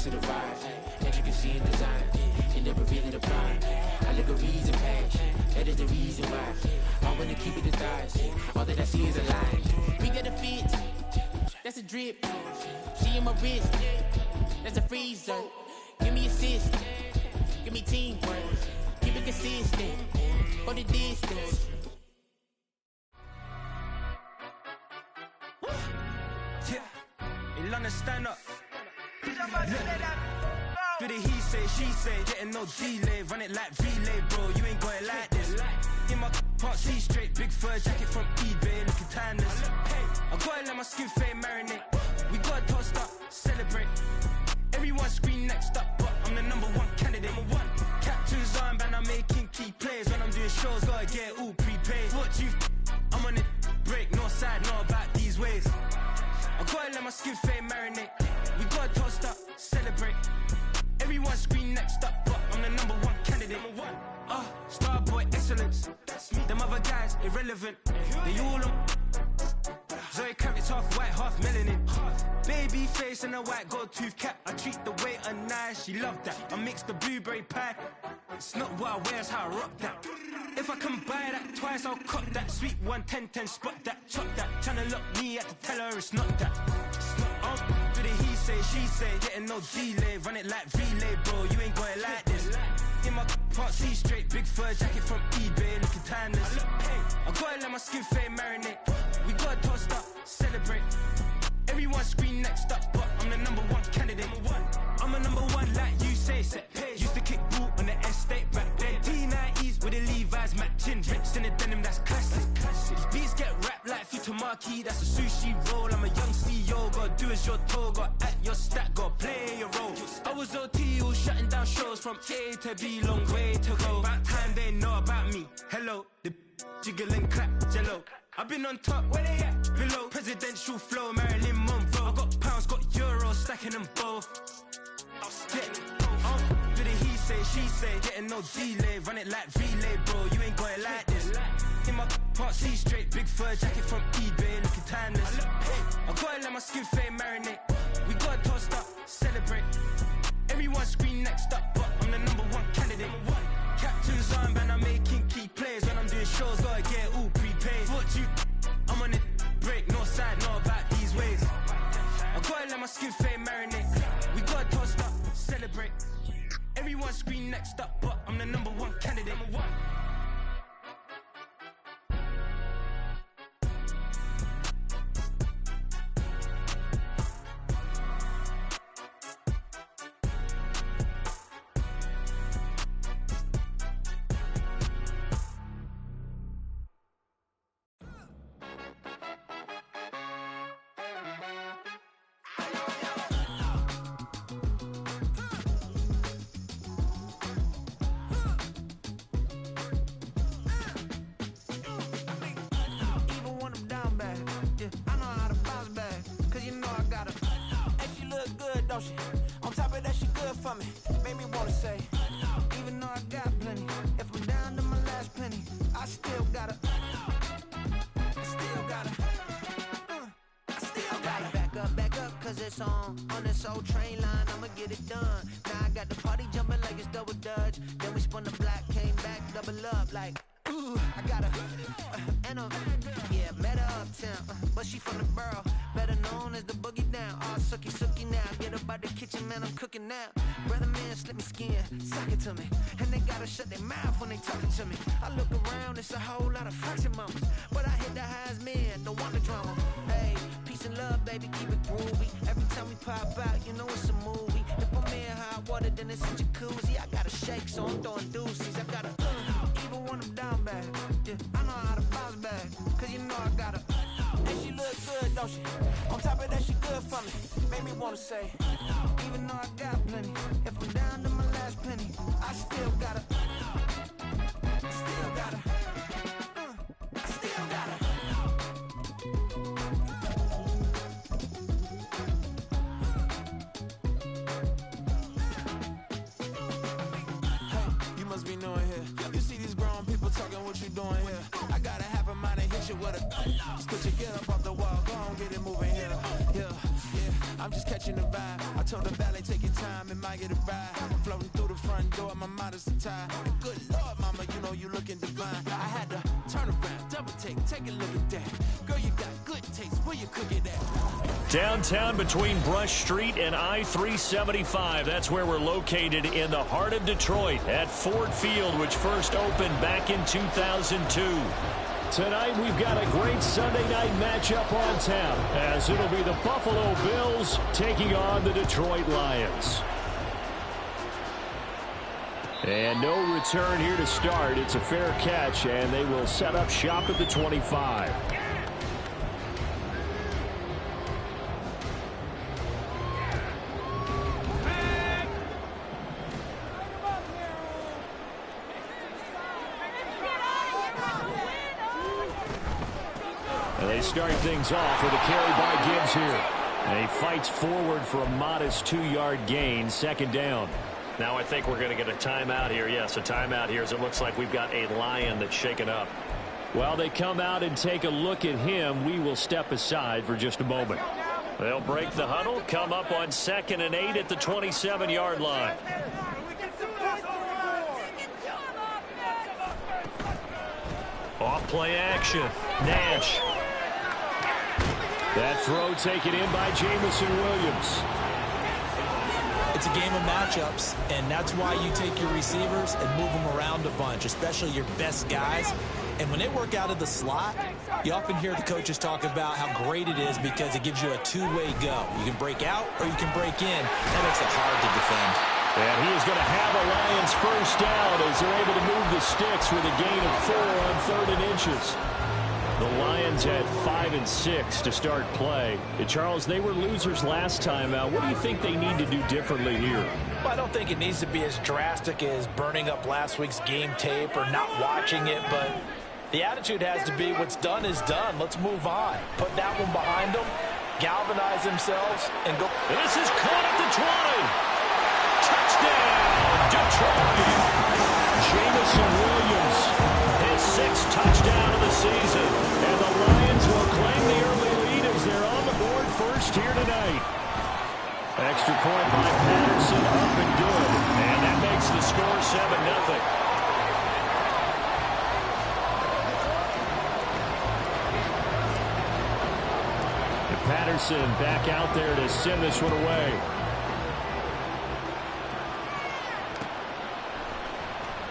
to the vibe that you can see in design. It never really the prime. I look a reason past. That is the reason why I wanna keep it the thighs. All that I see is a line. We got a fit. That's a drip. She in my wrist. That's a freezer. Give me assist. Give me teamwork. Keep it consistent. For the distance. In London, stand up. Do the he say, she say, getting no delay. Run it like relay, bro, you ain't got it like this. In my part C straight, big fur jacket from eBay, looking timeless. I gotta let my skin fade marinate. We gotta toast up, celebrate. Everyone scream next up, but I'm the #1 candidate. Captain's armband, I'm making key plays. When I'm doing shows, gotta get it all prepaid. What you I'm on it, break, no side, know about these ways. I gotta let my skin fade marinate. We gotta toast up, celebrate. Everyone scream next up, but I'm the #1 candidate. Starboy excellence. Them other guys irrelevant. They all on. Zoe Kravitz half white, half melanin. Baby face and a white gold tooth cap. I treat the waiter nice, she love that. I mix the blueberry pie. It's not what I wear, it's how I rock that. If I can buy that twice, I'll cut that. Sweet 110, spot that, chop that. Tryna look me at the tell her it's not that. Do the he say, she say, getting no delay. Run it like relay, bro, you ain't got it like this. In my part C straight, big fur jacket from eBay, looking timeless. I gotta let my skin fade marinate. We gotta toast up, celebrate. Everyone scream next up, but I'm the #1 candidate. I'm a #1 like you say, set pace. Used to kick boot on the estate back then. T90s with the Levi's matching. Rips in the denim, that's classic. These beats get wrapped like Futamaki, that's a sushi roll. I'm a young CEO, gotta do as you're told. Gotta act your stat, gotta play your role. I was OT, all shutting down shows from A to B, long way to go. About time they know about me. Hello, the jiggle and clap, jello. I've been on top, where they at? Below, presidential flow, Marilyn Monroe. I got pounds, got euros, stacking them both. Do the he say, she say, getting no delay. Run it like relay, bro, you ain't got it like this. In my part C straight, big fur jacket from eBay, looking timeless. I gotta let my skin fade marinate. We gotta toast up, celebrate. Everyone scream next up, but I'm the #1 candidate. Captain's armband, I'm making key plays. When I'm doing shows, gotta get it all prepaid. What you I'm on it, break, no side, know about these ways. I gotta let my skin fade marinate. We gotta toast up, celebrate. Everyone scream next up, but I'm the #1 candidate. On top of that, she good for me. Made me wanna say, even though I got plenty, if I'm down to my last penny, I still gotta, I still gotta. Back up, cause it's on this old train line, I'ma get it done. Now I got the party jumping like it's double dutch. Then we spun the block, came back, double up like, ooh, I got a, and a, yeah, met her uptown, but she from the borough, better known as the boogie down. All sookie now, get up out the kitchen, man, I'm cooking now. Brother man, slip me skin, suck it to me, and they gotta shut their mouth when they talking to me. I look around, it's a whole lot of fraction mamas, but I hit the highs, man, don't want the drama. Hey, peace and love, baby, keep it groovy. Every time we pop out, you know it's a movie. If I'm in hot water, then it's a jacuzzi. I gotta shake, so I'm throwing deuces. I gotta, even when I'm down bad, yeah, I know how to bounce back, cause you know I gotta, and she look good, don't she? On top of that, she good for me. Made me wanna say, even though I got plenty, if I'm down to my last penny, I still gotta, I still gotta, I still gotta. Hey, you must be new in here. You see these grown people talking, what you doing here? I gotta have a mind and hit you with a, just put your get up off the wall, go on, get it moving here. Yeah, I'm just catching catching the vibe. I told the valet, take your time, it might get a ride. Floating through the front door, my modest attire. And good Lord, mama, you know you looking divine. I had to turn around, double take a look at that. Girl, you got good taste, where you cook it at? Downtown between Brush Street and I-375. That's where we're located in the heart of Detroit at Ford Field, which first opened back in 2002. Tonight we've got a great Sunday night matchup on tap, as it'll be the Buffalo Bills taking on the Detroit Lions. And no return here to start. It's a fair catch, and they will set up shop at the 25. And they start things off with a carry by Gibbs here. And he fights forward for a modest 2-yard gain, second down. Now I think we're going to get a timeout here. Yes, a timeout here as it looks like we've got a Lion that's shaken up. While they come out and take a look at him, we will step aside for just a moment. They'll break the huddle, come up on 2nd and 8 at the 27-yard line. Off play action. Nash. That throw taken in by Jamison Williams. It's a game of matchups, and that's why you take your receivers and move them around a bunch, especially your best guys. And when they work out of the slot, you often hear the coaches talk about how great it is because it gives you a two-way go. You can break out or you can break in. That makes it hard to defend. And he is going to have a Lions first down as they're able to move the sticks with a gain of 4 on 3rd and inches. The Lions had 5 and 6 to start play. And Charles, they were losers last time out. What do you think they need to do differently here? Well, I don't think it needs to be as drastic as burning up last week's game tape or not watching it, but the attitude has to be what's done is done. Let's move on. Put that one behind them, galvanize themselves, and go. This is caught at the 20. Touchdown, Detroit. Jamison Williams, his 6th touchdown of the season. And the Lions will claim the early lead as they're on the board first here tonight. Extra point by Patterson, up and good. And that makes the score 7-0. Patterson back out there to send this one away.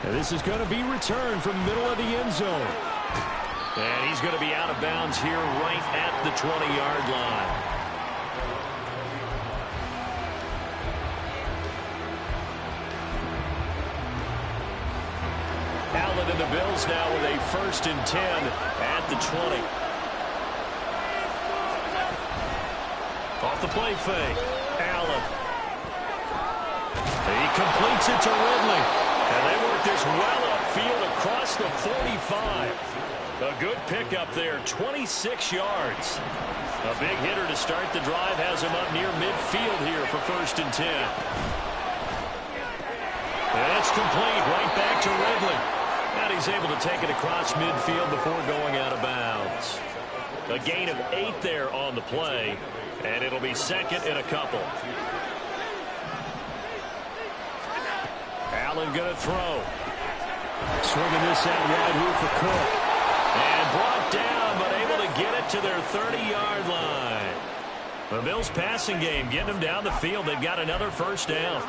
And this is going to be returned from the middle of the end zone. And he's going to be out of bounds here right at the 20-yard line. Allen and the Bills now with a 1st and 10 at the 20. Off the play fake. Allen. He completes it to Ridley. And they work this well upfield across the 45. A good pickup there, 26 yards. A big hitter to start the drive has him up near midfield here for 1st and 10. And it's complete right back to Ridley. And he's able to take it across midfield before going out of bounds. A gain of 8 there on the play. And it'll be 2nd and a couple. Allen going to throw. Swinging this out wide here for Cook. And brought down, but able to get it to their 30-yard line. The Bills passing game getting them down the field. They've got another first down.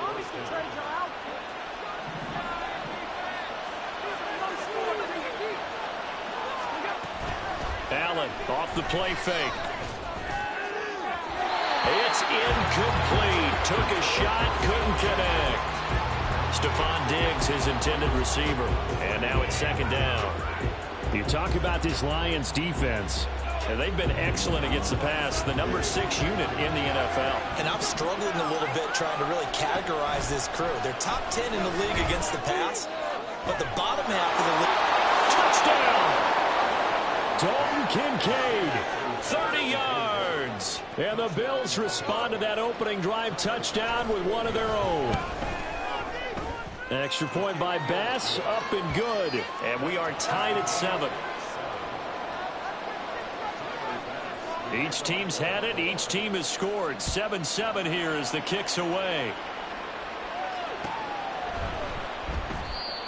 Allen off the play fake. It's incomplete. Took a shot, couldn't connect. Stephon Diggs, his intended receiver. And now it's 2nd down. You talk about this Lions defense, and they've been excellent against the pass, the number 6 unit in the NFL. And I'm struggling a little bit trying to really categorize this crew. They're top 10 in the league against the pass, but the bottom half of the league. Touchdown! Dalton Kincaid, 30 yards. And the Bills respond to that opening drive touchdown with one of their own. Extra point by Bass, up and good. And we are tied at 7. Each team's had it. Each team has scored. 7-7 here as the kick's away.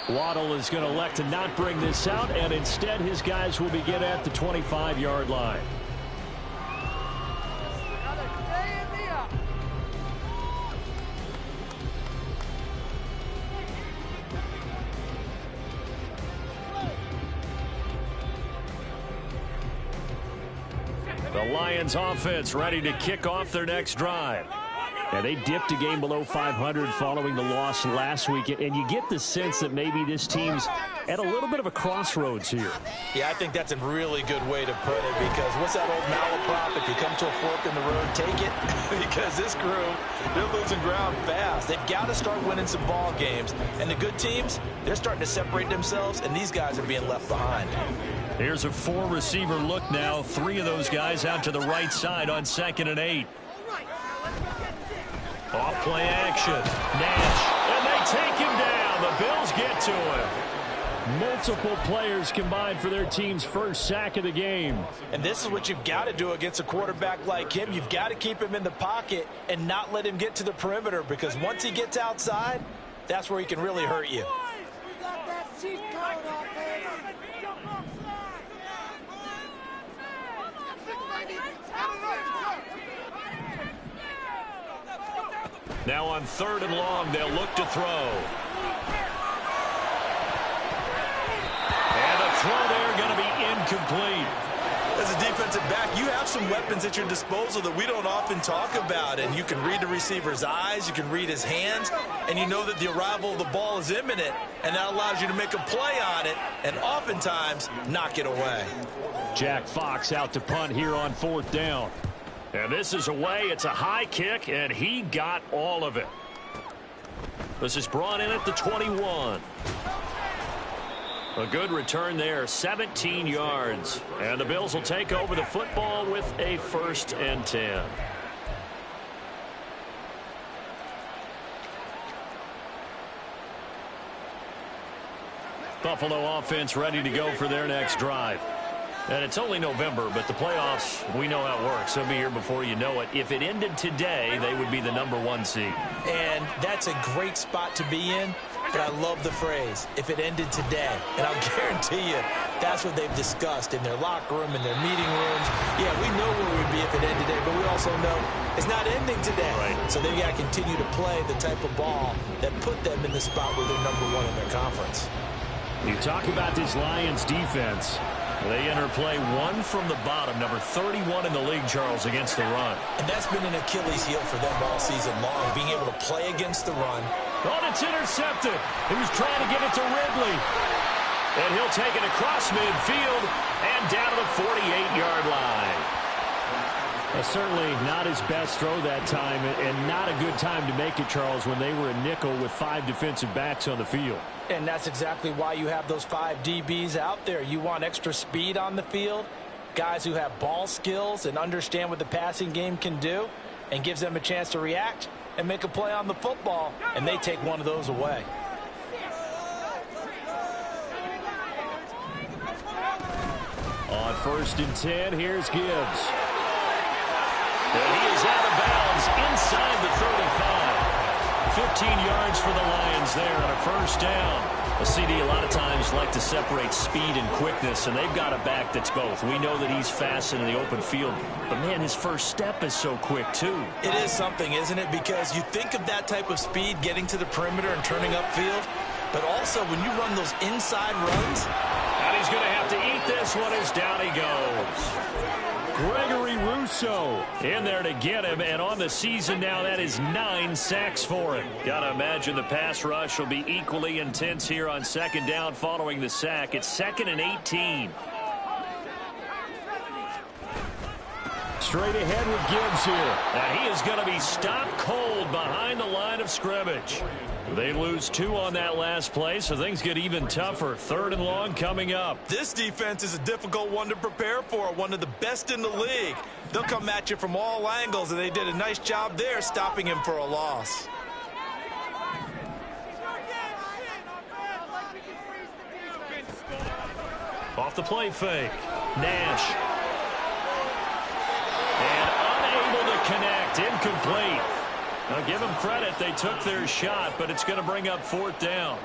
Waddle is going to elect to not bring this out, and instead his guys will begin at the 25-yard line. The Lions offense ready to kick off their next drive. And they dipped a game below 500 following the loss last week. And you get the sense that maybe this team's at a little bit of a crossroads here. Yeah, I think that's a really good way to put it, because what's that old malaprop? If you come to a fork in the road, take it. Because this crew, they're losing ground fast. They've got to start winning some ball games. And the good teams, they're starting to separate themselves, and these guys are being left behind. Here's a 4-receiver look now. 3 of those guys out to the right side on 2nd and 8. Off play action. Nash. And they take him down. The Bills get to him. Multiple players combined for their team's first sack of the game. And this is what you've got to do against a quarterback like him. You've got to keep him in the pocket and not let him get to the perimeter, because once he gets outside, that's where he can really hurt you. Now on 3rd and long, they'll look to throw. And the throw there going to be incomplete. As a defensive back, you have some weapons at your disposal that we don't often talk about. And you can read the receiver's eyes, you can read his hands, and you know that the arrival of the ball is imminent. And that allows you to make a play on it and oftentimes knock it away. Jack Fox out to punt here on 4th down. And this is away. It's a high kick, and he got all of it. This is brought in at the 21. A good return there, 17 yards. And the Bills will take over the football with a 1st and 10. Buffalo offense ready to go for their next drive. And it's only November, but the playoffs, we know how it works. They'll be here before you know it. If it ended today, they would be the #1 seed. And that's a great spot to be in, but I love the phrase, if it ended today. And I'll guarantee you, that's what they've discussed in their locker room, in their meeting rooms. Yeah, we know where we'd be if it ended today, but we also know it's not ending today. Right. So they've got to continue to play the type of ball that put them in the spot where they're #1 in their conference. You talk about this Lions defense. They enter play 1 from the bottom, number 31 in the league, Charles, against the run. And that's been an Achilles heel for them all season long, being able to play against the run. Oh, it's intercepted. He was trying to get it to Ridley. And he'll take it across midfield and down to the 48-yard line. Certainly not his best throw that time, and not a good time to make it, Charles, when they were a nickel with 5 defensive backs on the field. And that's exactly why you have those 5 DBs out there. You want extra speed on the field, guys who have ball skills and understand what the passing game can do, and gives them a chance to react and make a play on the football, and they take one of those away. On 1st and 10, here's Gibbs. And he is out of bounds inside the 35. 15 yards for the Lions there on a 1st down. A CD a lot of times like to separate speed and quickness, and they've got a back that's both. We know that he's fast in the open field, but, man, his first step is so quick, too. It is something, isn't it? Because you think of that type of speed getting to the perimeter and turning upfield, but also when you run those inside runs. And he's going to have to eat this one as down he goes. Gregory Rousseau in there to get him, and on the season now, that is 9 sacks for him. Got to imagine the pass rush will be equally intense here on 2nd down following the sack. It's 2nd and 18. Straight ahead with Gibbs here. And he is going to be stopped cold behind the line of scrimmage. They lose 2 on that last play, so things get even tougher. 3rd and long coming up. This defense is a difficult one to prepare for, one of the best in the league. They'll come at you from all angles, and they did a nice job there stopping him for a loss. Off the play fake. Nash. It's incomplete. Now give them credit. They took their shot, but it's going to bring up 4th down.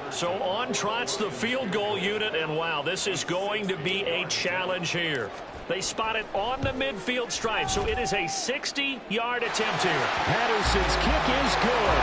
So on trots the field goal unit, and wow, this is going to be a challenge here. They spot it on the midfield stripe, so it is a 60-yard attempt here. Patterson's kick is good.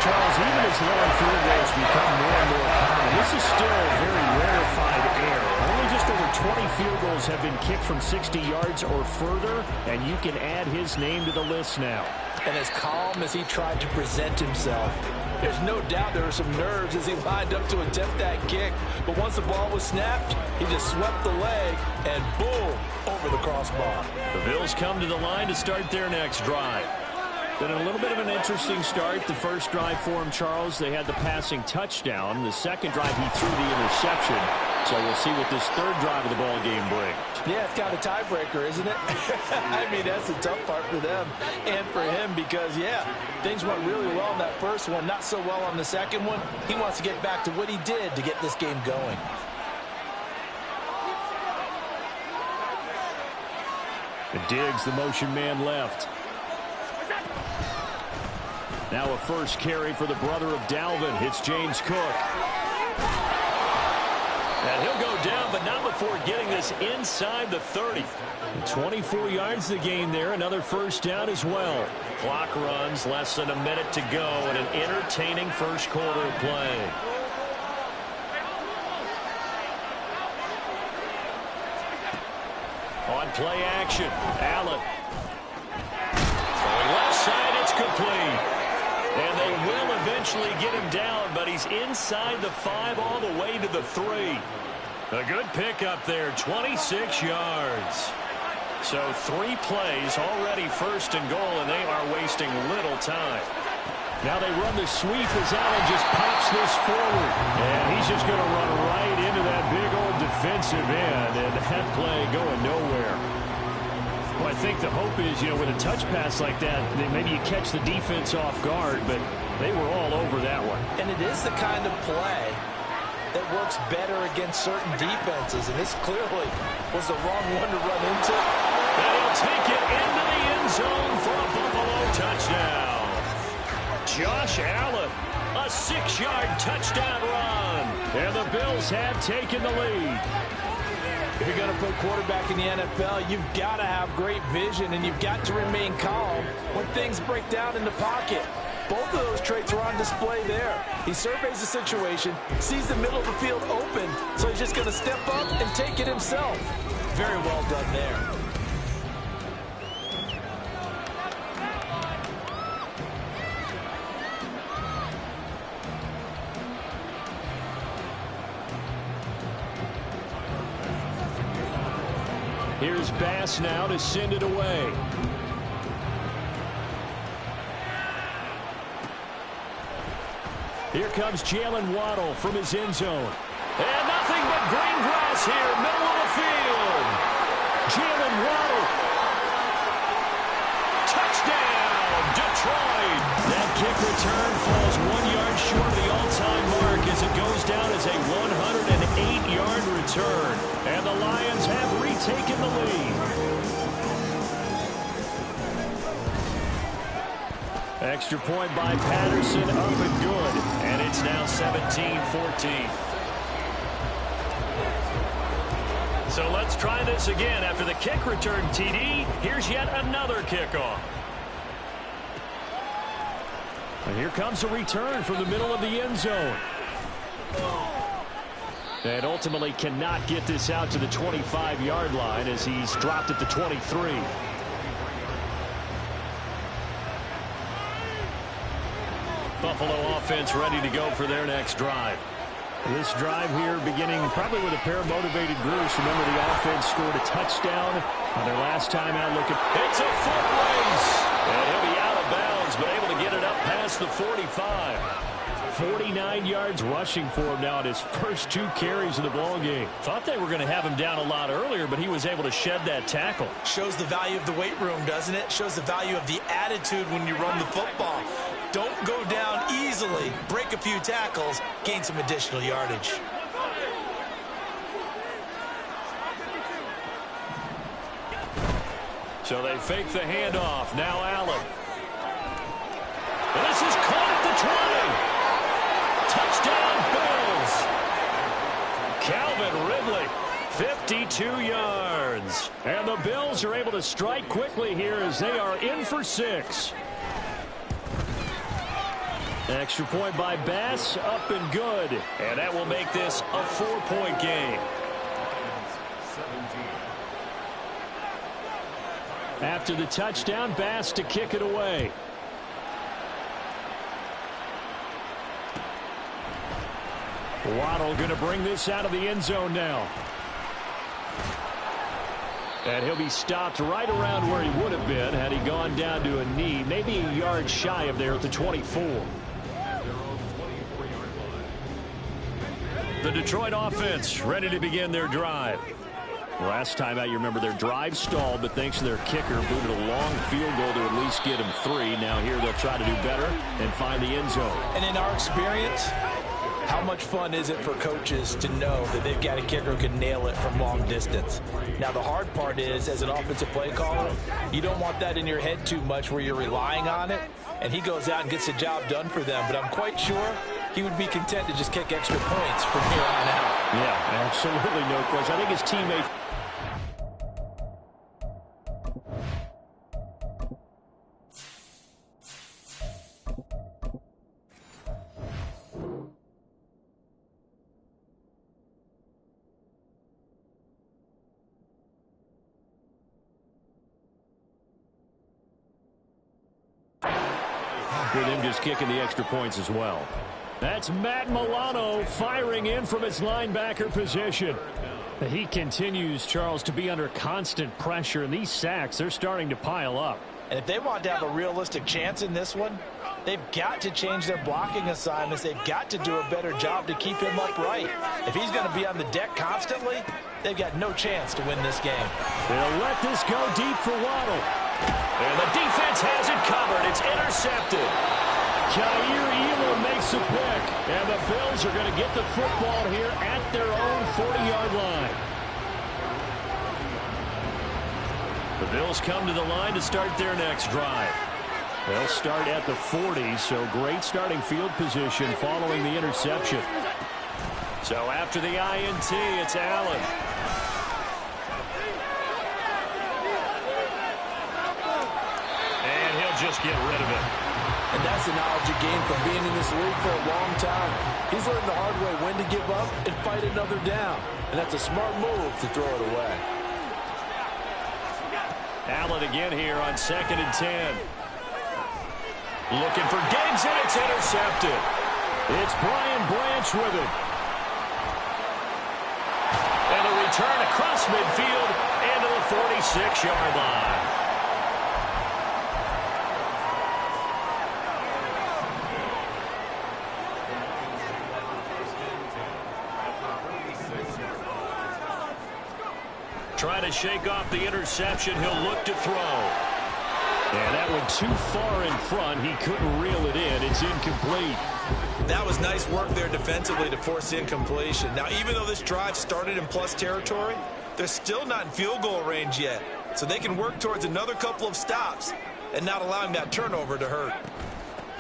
Charles, even as long field goals become more and more common, this is still a very rarefied error. Only just over 20 field goals have been kicked from 60 yards or further, and you can add his name to the list now. And as calm as he tried to present himself, there's no doubt there were some nerves as he lined up to attempt that kick. But once the ball was snapped, he just swept the leg and boom, over the crossbar. The Bills come to the line to start their next drive. Been a little bit of an interesting start. The first drive for him, Charles, they had the passing touchdown. The second drive, he threw the interception. So we'll see what this third drive of the ball game brings. Yeah, it's kind of a tiebreaker, isn't it? I mean, that's the tough part for them and for him because, yeah, things went really well in that first one, not so well on the second one. He wants to get back to what he did to get this game going. And Diggs, the motion man left. Now a first carry for the brother of Dalvin. It's James Cook. And he'll go down, but not before getting this inside the 30. 24 yards the gain there. Another first down as well. Clock runs, less than a minute to go, and an entertaining first quarter of play. On play action, Allen. Throwing left side, it's complete. And they will eventually get him down, but he's inside the 5 all the way to the 3. A good pickup there, 26 yards. So 3 plays, already first and goal, and they are wasting little time. Now they run the sweep as Allen just pops this forward. And he's just going to run right into that big old defensive end, and that play going nowhere. Well, I think the hope is, with a touch pass like that, maybe you catch the defense off guard, but they were all over that one. And it is the kind of play that works better against certain defenses, and this clearly was the wrong one to run into. And he'll take it into the end zone for a Buffalo touchdown. Josh Allen, a 6-yard touchdown run, and the Bills have taken the lead. If you're going to play quarterback in the NFL, you've got to have great vision, and you've got to remain calm when things break down in the pocket. Both of those traits were on display there. He surveys the situation, sees the middle of the field open, so he's just going to step up and take it himself. Very well done there. Here's Bass now to send it away. Here comes Jalen Waddle from his end zone. And nothing but green grass here, middle of the field. Jalen Waddle. Touchdown, Detroit. That kick return falls 1 yard short of the all-time mark as it goes down as a 108-yard return. And the Lions have retaken the lead. Extra point by Patterson, up and good. And it's now 17-14. So let's try this again. After the kick return TD, here's yet another kickoff. And here comes a return from the middle of the end zone. And ultimately cannot get this out to the 25-yard line as he's dropped at the 23. Buffalo offense ready to go for their next drive. This drive here beginning probably with a pair of motivated groups. Remember, the offense scored a touchdown on their last time out. It's a foot race. And he'll be out of bounds, but able to get it up past the 45. 49 yards rushing for him now at his first 2 carries of the ball game. Thought they were going to have him down a lot earlier, but he was able to shed that tackle. Shows the value of the weight room, doesn't it? Shows the value of the attitude when you run the football. Don't go down easily. Break a few tackles. Gain some additional yardage. So they fake the handoff. Now Allen. And this is caught at the 20. Touchdown, Bills. Calvin Ridley, 52 yards. And the Bills are able to strike quickly here as they are in for 6. Extra point by Bass, up and good. And that will make this a 4-point game. After the touchdown, Bass to kick it away. Waddle going to bring this out of the end zone now. And he'll be stopped right around where he would have been had he gone down to a knee, maybe a yard shy of there at the 24. The Detroit offense ready to begin their drive. Last time out, you remember their drive stalled, but thanks to their kicker, booted a long field goal to at least get him 3. Now here they'll try to do better and find the end zone. And in our experience, how much fun is it for coaches to know that they've got a kicker who can nail it from long distance? Now, the hard part is, as an offensive play caller, you don't want that in your head too much where you're relying on it, and he goes out and gets the job done for them. But I'm quite sure he would be content to just kick extra points from here on out. Yeah, absolutely no question. I think his teammate... with him just kicking the extra points as well. That's Matt Milano firing in from his linebacker position. He continues, Charles, to be under constant pressure, and these sacks, they're starting to pile up. And if they want to have a realistic chance in this one, they've got to change their blocking assignments. They've got to do a better job to keep him upright. If he's going to be on the deck constantly, they've got no chance to win this game. They'll let this go deep for Waddle. And the defense has it covered. It's intercepted. Jair Elam makes a pick. And the Bills are going to get the football here at their own 40-yard line. The Bills come to the line to start their next drive. They'll start at the 40, so great starting field position following the interception. So after the INT, it's Allen. And he'll just get rid of it. And that's the knowledge you gain from being in this league for a long time. He's learned the hard way when to give up and fight another down. And that's a smart move to throw it away. Allen again here on 2nd and 10. Looking for Diggs, and it's intercepted. It's Brian Branch with it. And a return across midfield into the 46-yard line. Trying to shake off the interception. He'll look to throw. And that went too far in front. He couldn't reel it in. It's incomplete. That was nice work there defensively to force incompletion. Now, even though this drive started in plus territory, they're still not in field goal range yet. So they can work towards another couple of stops and not allowing that turnover to hurt.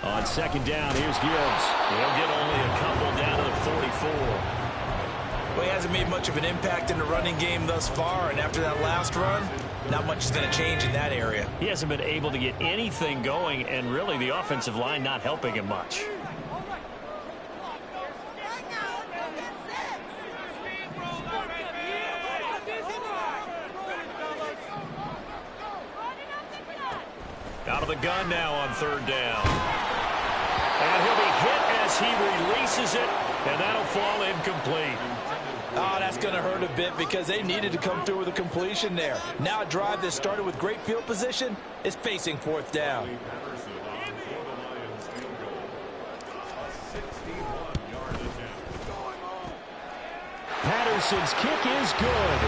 On 2nd down, here's Gibbs. He'll get only a couple down to the 44. Well, he hasn't made much of an impact in the running game thus far, and after that last run, not much is going to change in that area. He hasn't been able to get anything going, and really the offensive line not helping him much. Out of the gun now on 3rd down. And he'll be hit as he releases it, and that'll fall incomplete. Oh, that's going to hurt a bit because they needed to come through with a completion there. Now a drive that started with great field position is facing 4th down. Patterson's kick is good.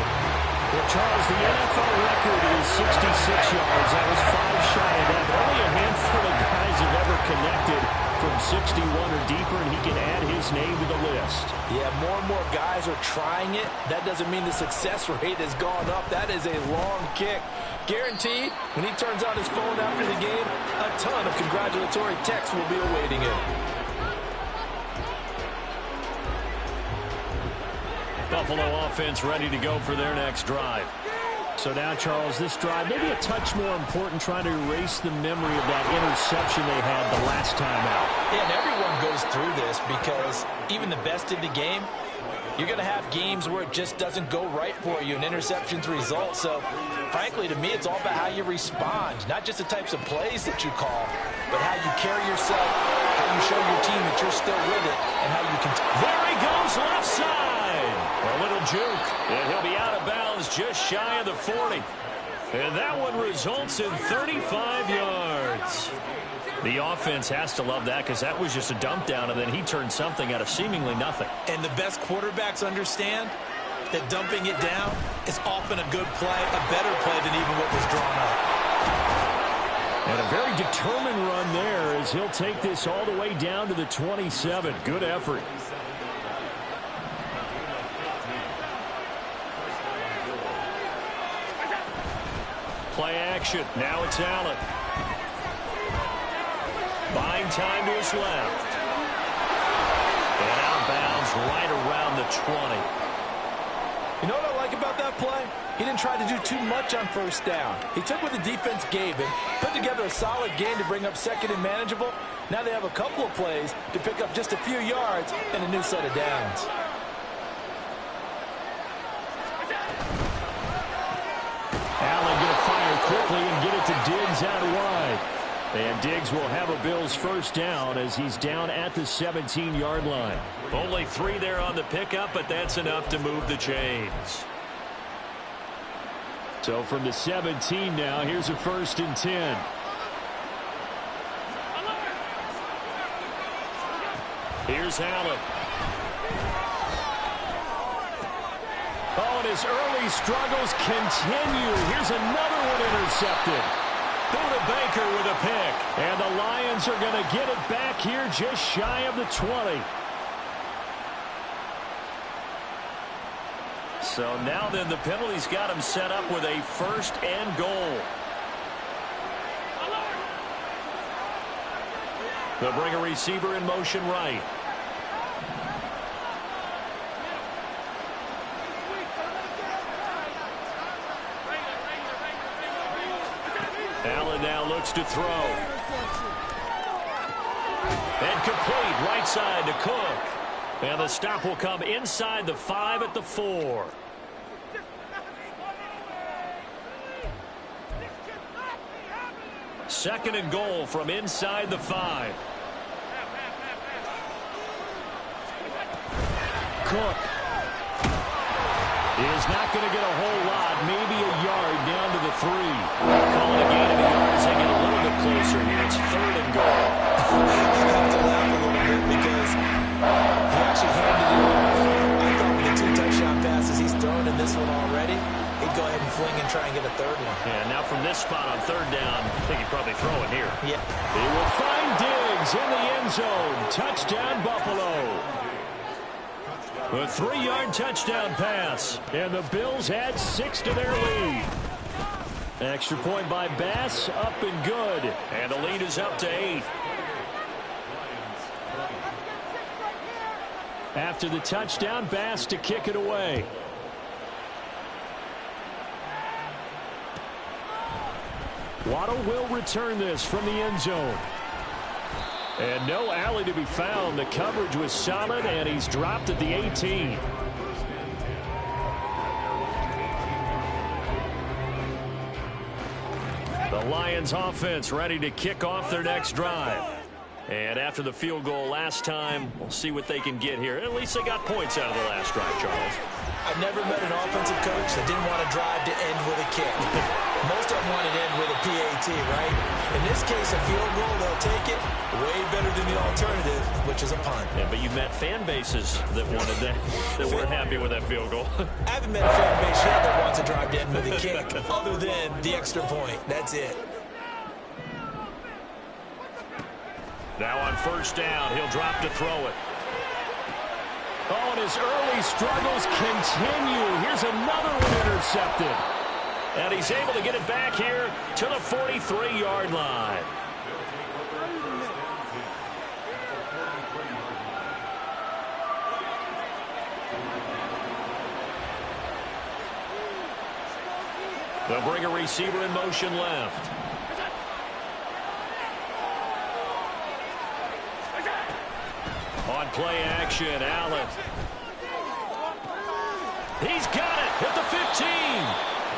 Well, Charles, the NFL record is 66 yards. That was 5 shy of that. Only a handful of guys have ever connected from 61 or deeper, and he can add his name to the list. Yeah, more and more guys are trying it. That doesn't mean the success rate has gone up. That is a long kick. Guaranteed, when he turns on his phone after the game, a ton of congratulatory texts will be awaiting him. Buffalo offense ready to go for their next drive. So now, Charles, this drive maybe a touch more important, trying to erase the memory of that interception they had the last time out. Yeah, and everyone goes through this because even the best in the game, you're going to have games where it just doesn't go right for you, and interceptions result. So, frankly, to me, it's all about how you respond, not just the types of plays that you call, but how you carry yourself, how you show your team that you're still with it, and how you can. There he goes, left side. A little juke, and he'll be out of bounds just shy of the 40. And that one results in 35 yards. The offense has to love that because that was just a dump down, and then he turned something out of seemingly nothing. And the best quarterbacks understand that dumping it down is often a good play, a better play than even what was drawn up. And a very determined run there as he'll take this all the way down to the 27. Good effort. Play action. Now it's Allen. Buying time to his left. And out of bounds right around the 20. You know what I like about that play? He didn't try to do too much on first down. He took what the defense gave him, put together a solid game to bring up second and manageable. Now they have a couple of plays to pick up just a few yards and a new set of downs. Allen going to fire quickly and get it to Diggs out wide. And Diggs will have a Bills first down as he's down at the 17-yard line. Only 3 there on the pickup, but that's enough to move the chains. So from the 17 now, here's a 1st and 10. Here's Allen. Oh, and his early struggles continue. Here's another one intercepted. Buda Baker with a pick. And the Lions are going to get it back here just shy of the 20. So now then the penalty's got him set up with a 1st and goal. They'll bring a receiver in motion right. Allen now looks to throw. And complete right side to Cook. And the stop will come inside the 5 at the 4. Second and goal from inside the 5. Cook is not going to get a whole lot, maybe a yard down to the 3. Calling a gain of a yard as they get a little bit closer here. It's 3rd and goal. I have to laugh a little bit because he actually handed it off. I thought with the 2 touchdown passes he's thrown in this one already, he'd go ahead and fling and try and get a 3rd one. Yeah, now from this spot on 3rd down, I think he'd probably throw it here. Yeah. He will find Diggs in the end zone. Touchdown, Buffalo. A 3-yard touchdown pass. And the Bills add 6 to their lead. Extra point by Bass, up and good. And the lead is up to 8. After the touchdown, Bass to kick it away. Waddle will return this from the end zone. And no alley to be found. The coverage was solid, and he's dropped at the 18. The Lions offense ready to kick off their next drive. And after the field goal last time, we'll see what they can get here. At least they got points out of the last drive, Charles. I've never met an offensive coach that didn't want to drive to end with a kick. Most of them want to end with a PAT, right? In this case, a field goal, they'll take it. Way better than the alternative, which is a punt. Yeah, but you met fan bases that wanted that, that weren't happy with that field goal. I haven't met a fan base yet that wants to drive to end with a kick, other than the extra point. That's it. Now on 1st down, he'll drop to throw it. Oh, and his early struggles continue. Here's another one intercepted. And he's able to get it back here to the 43-yard line. They'll bring a receiver in motion left. On play action, Allen. He's got it at the 15.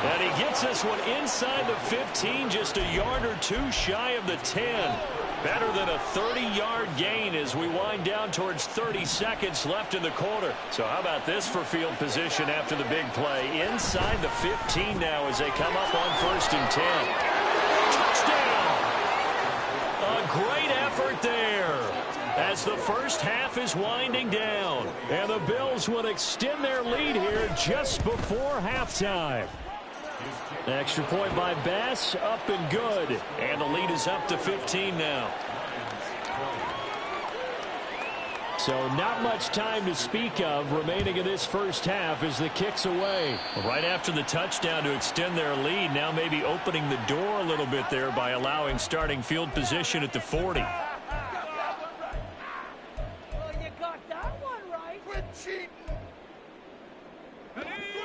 And he gets this one inside the 15, just a yard or two shy of the 10. Better than a 30-yard gain as we wind down towards 30 seconds left in the quarter. So how about this for field position after the big play? Inside the 15 now as they come up on 1st and 10. Touchdown! A great effort there as the first half is winding down. And the Bills would extend their lead here just before halftime. Extra point by Bass, up and good. And the lead is up to 15 now. So not much time to speak of remaining in this first half as the kick's away. Right after the touchdown to extend their lead, now maybe opening the door a little bit there by allowing starting field position at the 40. Well, you got that one right. Quit cheating.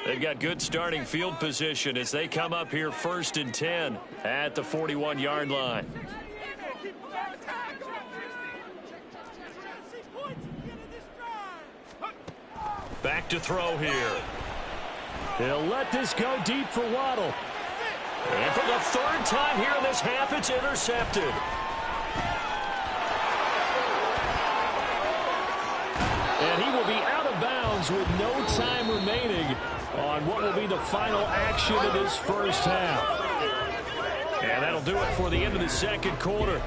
They've got good starting field position as they come up here 1st and 10 at the 41-yard line. Back to throw here. He'll let this go deep for Waddle. And for the 3rd time here in this half, it's intercepted. And he will be out of bounds with no time remaining on what will be the final action of this first half. And that'll do it for the end of the second quarter.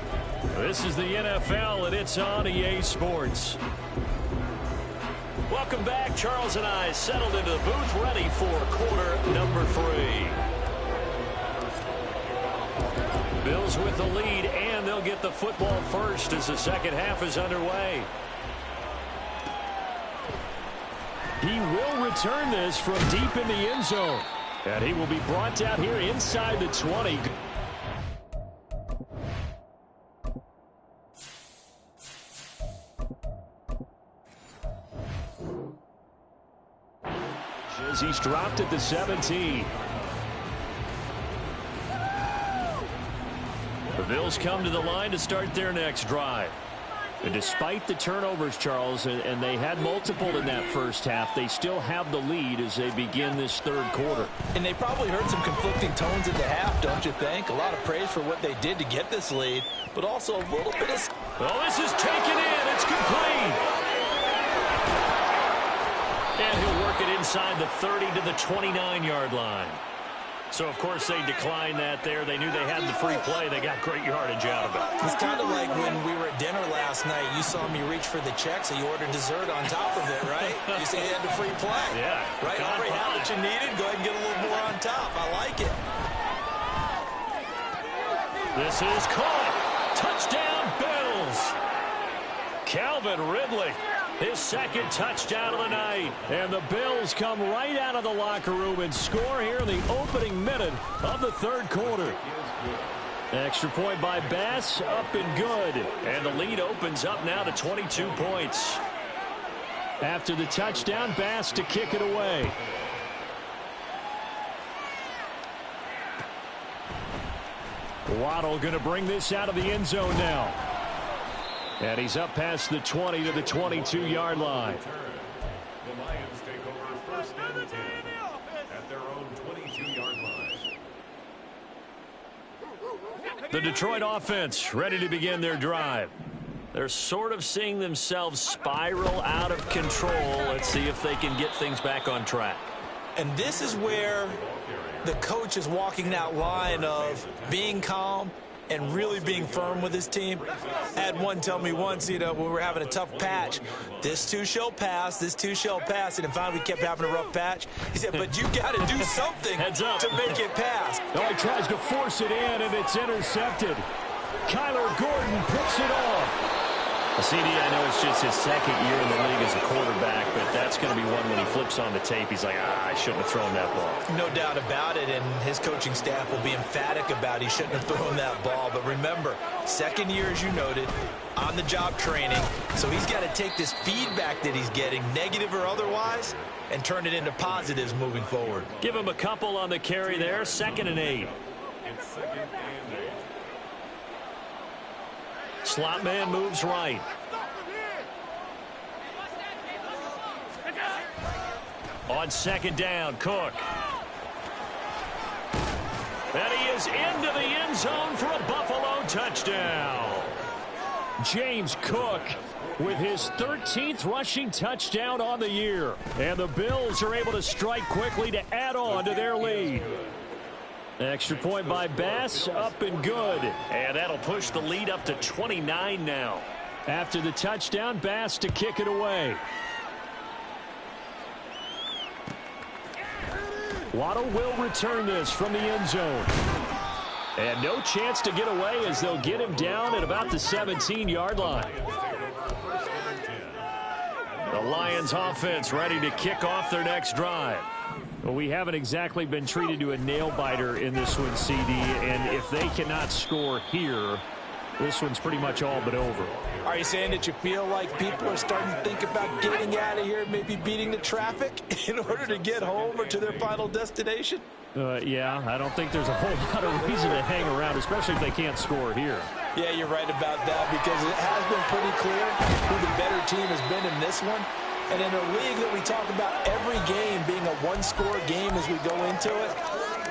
This is the NFL, and it's on EA Sports. Welcome back. Charles and I settled into the booth, ready for quarter number 3. Bills with the lead, and they'll get the football first as the second half is underway. He will return this from deep in the end zone. And he will be brought down here inside the 20. He's dropped at the 17. The Bills come to the line to start their next drive. And despite the turnovers, Charles, and they had multiple in that first half, they still have the lead as they begin this third quarter. And they probably heard some conflicting tones at the half, don't you think? A lot of praise for what they did to get this lead, but also a little bit of... Well, this is taken in. It's complete. And he'll work it inside the 30 to the 29-yard line. So, of course, they declined that there. They knew they had the free play. They got great yardage out of it. It's kind of like when we were at dinner last night. You saw me reach for the check, so you ordered dessert on top of it, right? You said you had the free play. Yeah. Right? Already had what you needed. Go ahead and get a little more on top. I like it. This is caught. Touchdown, Bills. Calvin Ridley. His second touchdown of the night. And the Bills come right out of the locker room and score here in the opening minute of the third quarter. Extra point by Bass, up and good. And the lead opens up now to 22 points. After the touchdown, Bass to kick it away. Waddle going to bring this out of the end zone now. And he's up past the 20 to the 22-yard line. The Lions take over 1st and 10 at their own 22-yard line. The Detroit offense ready to begin their drive. They're sort of seeing themselves spiral out of control. Let's see if they can get things back on track. And this is where the coach is walking that line of being calm and really being firm with his team. I had one tell me once, you know, when we were having a tough patch, this too shall pass, this too shall pass, and finally we kept having a rough patch. He said, but you got to do something to make it pass. Oh, he tries to force it in, and it's intercepted. Kyler Gordon picks it off. CD, I know it's just his second year in the league as a quarterback, but that's going to be one when he flips on the tape. He's like, I shouldn't have thrown that ball. No doubt about it, and his coaching staff will be emphatic about he shouldn't have thrown that ball. But remember, second year, as you noted, on-the-job training. So he's got to take this feedback that he's getting, negative or otherwise, and turn it into positives moving forward. Give him a couple on the carry there, 2nd and 8. It's 2nd and 8. Slot man moves right. On 2nd down, Cook. And he is into the end zone for a Buffalo touchdown. James Cook with his 13th rushing touchdown on the year. And the Bills are able to strike quickly to add on to their lead. Extra point by Bass, up and good. And that'll push the lead up to 29 now. After the touchdown, Bass to kick it away. Waddle will return this from the end zone. And no chance to get away as they'll get him down at about the 17-yard line. The Lions offense ready to kick off their next drive. Well, we haven't exactly been treated to a nail-biter in this one, CD, and if they cannot score here, this one's pretty much all but over. Are you saying that you feel like people are starting to think about getting out of here, maybe beating the traffic in order to get home or to their final destination? Yeah, I don't think there's a whole lot of reason to hang around, especially if they can't score here. Yeah, you're right about that, because it has been pretty clear who the better team has been in this one. And in a league that we talk about every game being a one-score game as we go into it,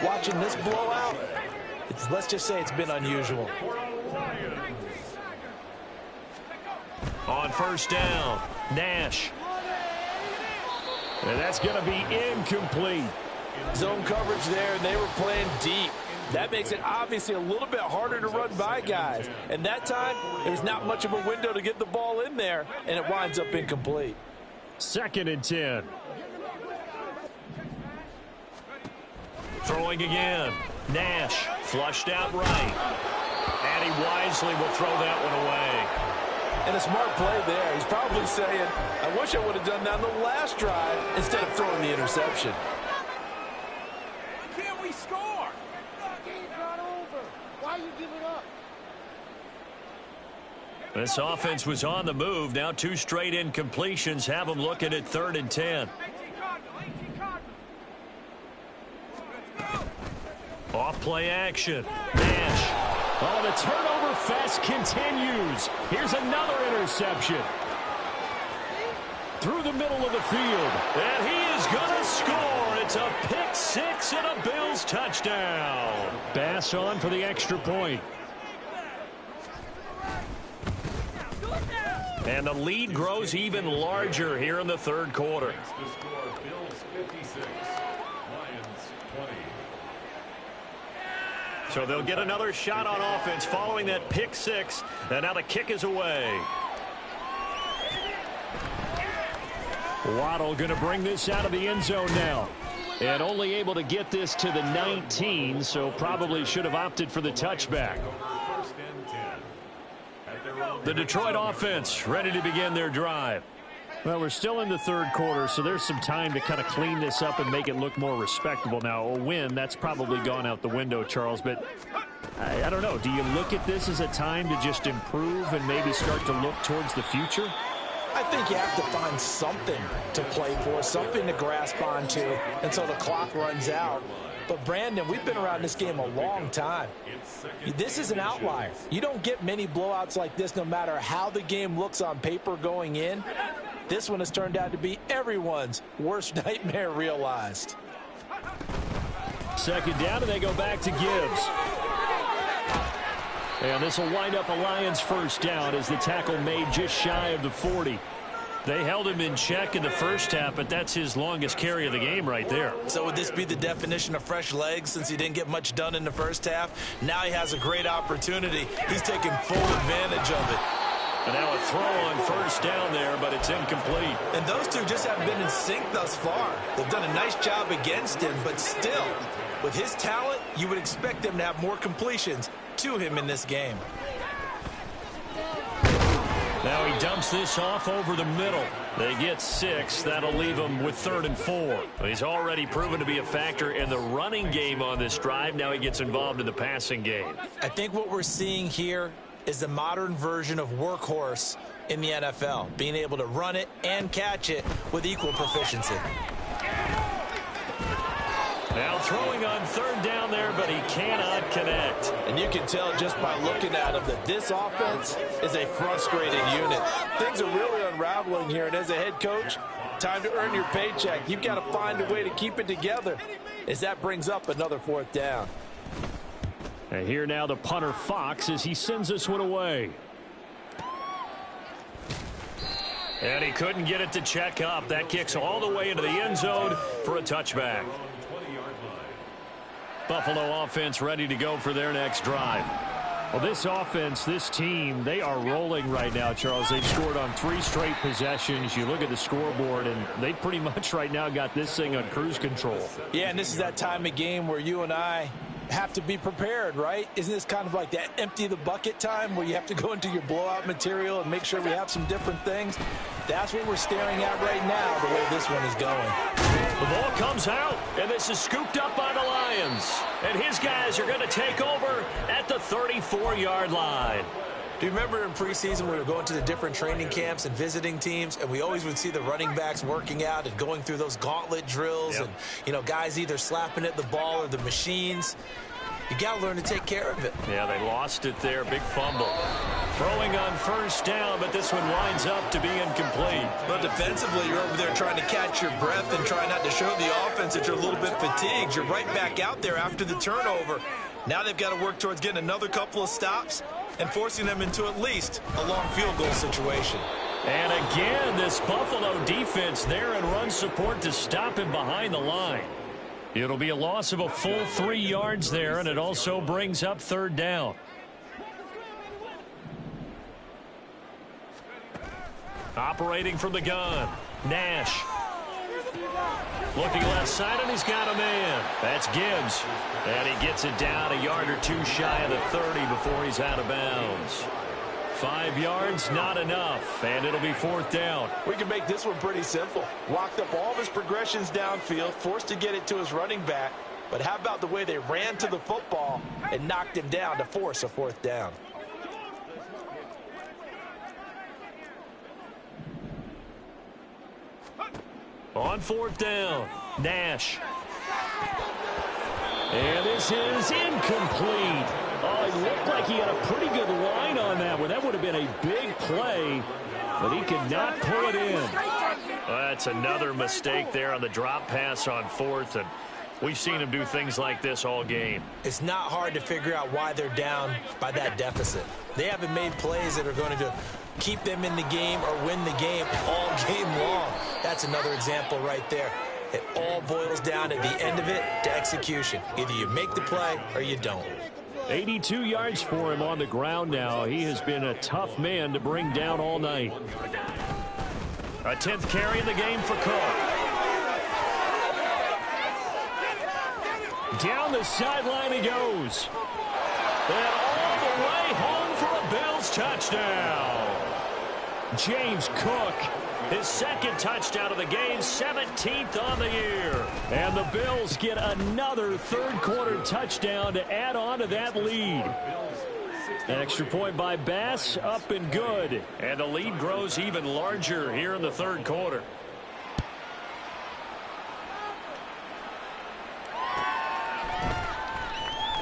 watching this blowout, let's just say it's been unusual. On 1st down, Nash. And that's going to be incomplete. Zone coverage there, and they were playing deep. That makes it obviously a little bit harder to run by guys. And that time, there's not much of a window to get the ball in there, and it winds up incomplete. 2nd and 10. Throwing again. Nash flushed out right. And he wisely will throw that one away. And a smart play there. He's probably saying, I wish I would have done that on the last drive instead of throwing the interception. Can't we score? The game's not over. Why you give it up? This offense was on the move. Now 2 straight incompletions have them looking at 3rd and 10. Off play action. Nash. Oh, the turnover fest continues. Here's another interception. Through the middle of the field. And he is going to score. It's a pick 6 and a Bills touchdown. Bass on for the extra point. And the lead grows even larger here in the 3rd quarter. The score, Bills 56, Lions 20. So they'll get another shot on offense following that pick 6. And now the kick is away. Waddle going to bring this out of the end zone now. And only able to get this to the 19, so probably should have opted for the touchback. The Detroit offense ready to begin their drive. Well, we're still in the 3rd quarter, so there's some time to kind of clean this up and make it look more respectable. Now, a win, that's probably gone out the window, Charles, but I don't know. Do you look at this as a time to just improve and maybe start to look towards the future? I think you have to find something to play for, something to grasp onto until the clock runs out. But, Brandon, we've been around this game a long time. This is an outlier. You don't get many blowouts like this no matter how the game looks on paper going in. This one has turned out to be everyone's worst nightmare realized. 2nd down, and they go back to Gibbs. And this will wind up a Lions 1st down as the tackle made just shy of the 40. They held him in check in the first half, but that's his longest carry of the game right there. So would this be the definition of fresh legs since he didn't get much done in the first half? Now he has a great opportunity. He's taking full advantage of it. And now a throw on 1st down there, but it's incomplete. And those two just haven't been in sync thus far. They've done a nice job against him, but still, with his talent, you would expect them to have more completions to him in this game. Now he dumps this off over the middle. They get 6. That'll leave him with 3rd and 4. He's already proven to be a factor in the running game on this drive. Now he gets involved in the passing game. I think what we're seeing here is the modern version of workhorse in the NFL, being able to run it and catch it with equal proficiency. Now throwing on 3rd down there, but he cannot connect. And you can tell just by looking at him that this offense is a frustrating unit. Things are really unraveling here, and as a head coach, time to earn your paycheck. You've got to find a way to keep it together as that brings up another 4th down. And here now the punter Fox as he sends this one away. And he couldn't get it to check up. That kicks all the way into the end zone for a touchback. Buffalo offense ready to go for their next drive. Well, this offense, this team, they are rolling right now, Charles. They've scored on 3 straight possessions. You look at the scoreboard, and they pretty much right now got this thing on cruise control. Yeah, and this is that time of game where you and I have to be prepared, right? Isn't this kind of like that empty the bucket time where you have to go into your blowout material and make sure we have some different things? That's what we're staring at right now, the way this one is going. The ball comes out, and this is scooped up by the Lions. And his guys are going to take over at the 34-yard line. Do you remember in preseason we were going to the different training camps and visiting teams, and we always would see the running backs working out and going through those gauntlet drills, and, you know, guys either slapping at the ball or the machines. You got to learn to take care of it. Yeah, they lost it there. Big fumble. Throwing on 1st down, but this one winds up to be incomplete. But defensively, you're over there trying to catch your breath and try not to show the offense that you're a little bit fatigued. You're right back out there after the turnover. Now they've got to work towards getting another couple of stops and forcing them into at least a long field goal situation. And again, this Buffalo defense there in run support to stop him behind the line. It'll be a loss of a full 3 yards there, and it also brings up 3rd down. Operating from the gun, Nash. Looking left side, and he's got a man. That's Gibbs. And he gets it down a yard or 2 shy of the 30 before he's out of bounds. 5 yards, not enough, and it'll be 4th down. We can make this one pretty simple. Locked up all of his progressions downfield, forced to get it to his running back. But how about the way they ran to the football and knocked him down to force a 4th down? On 4th down, Nash. And this is incomplete. Oh, it looked like he had a pretty good line on that one. That would have been a big play, but he could not pull it in. That's another mistake there on the drop pass on 4th, and we've seen him do things like this all game. It's not hard to figure out why they're down by that deficit. They haven't made plays that are going to keep them in the game or win the game all game long. That's another example right there. It all boils down at the end of it to execution. Either you make the play or you don't. 82 yards for him on the ground now. He has been a tough man to bring down all night. A 10th carry in the game for Cook. Down the sideline he goes. And all the way home for a Bills touchdown. James Cook, his 2nd touchdown of the game, 17th on the year. And the Bills get another 3rd quarter touchdown to add on to that lead. An extra point by Bass, up and good. And the lead grows even larger here in the 3rd quarter.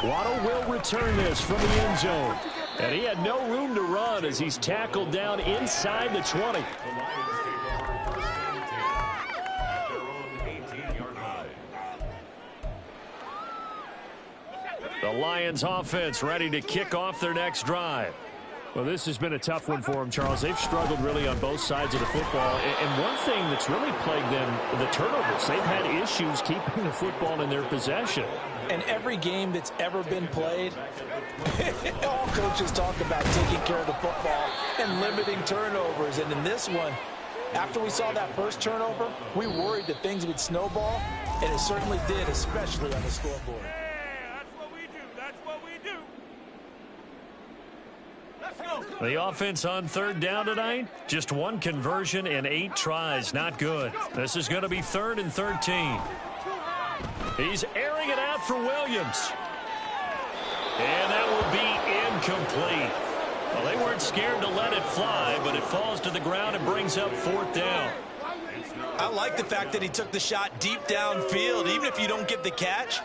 Waddle will return this from the end zone. And he had no room to run as he's tackled down inside the 20. The Lions offense ready to kick off their next drive. Well, this has been a tough one for them, Charles. They've struggled really on both sides of the football. And one thing that's really plagued them, the turnovers. They've had issues keeping the football in their possession. And every game that's ever been played, all coaches talk about taking care of the football and limiting turnovers. And in this one, after we saw that first turnover, we worried that things would snowball, and it certainly did, especially on the scoreboard. That's what we do. That's what we do. The offense on third down tonight, just one conversion in 8 tries. Not good. This is going to be 3rd and 13. He's airing it out for Williams. And that will be incomplete. Well, they weren't scared to let it fly, but it falls to the ground and brings up 4th down. I like the fact that he took the shot deep downfield. Even if you don't get the catch,